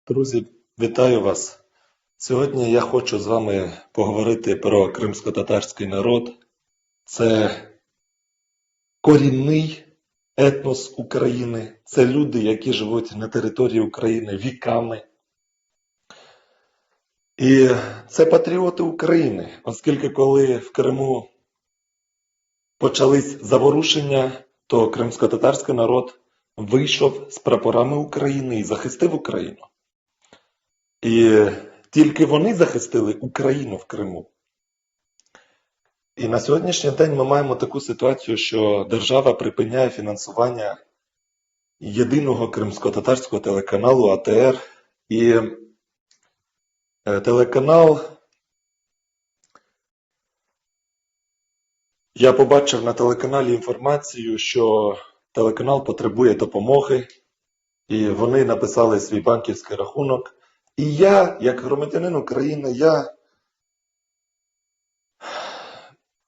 Друзі, вітаю вас! Сьогодні я хочу з вами поговорити про кримськотатарський народ. Це корінний етнос України. Це люди, які живуть на території України віками. І це патріоти України, оскільки коли в Криму почались заворушення, то кримськотатарський народ вийшов з прапорами України і захистив Україну. І тільки вони захистили Україну в Криму. І на сьогоднішній день ми маємо таку ситуацію, що держава припиняє фінансування єдиного кримськотатарського телеканалу АТР. І телеканал, я побачив на телеканалі інформацію, що телеканал потребує допомоги, і вони написали свій банківський рахунок. І я, як громадянин України, я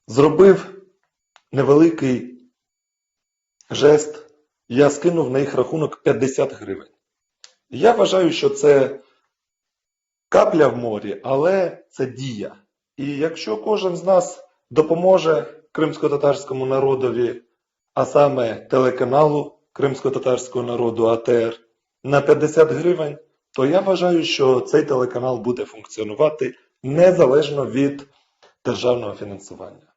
зробив невеликий жест. Я скинув на їх рахунок 50 гривень. Я вважаю, що це капля в морі, але це дія. І якщо кожен з нас допоможе кримськотатарському народові, а саме телеканалу кримськотатарського народу АТР, на 50 гривень, то я вважаю, що цей телеканал буде функціонувати незалежно від державного фінансування.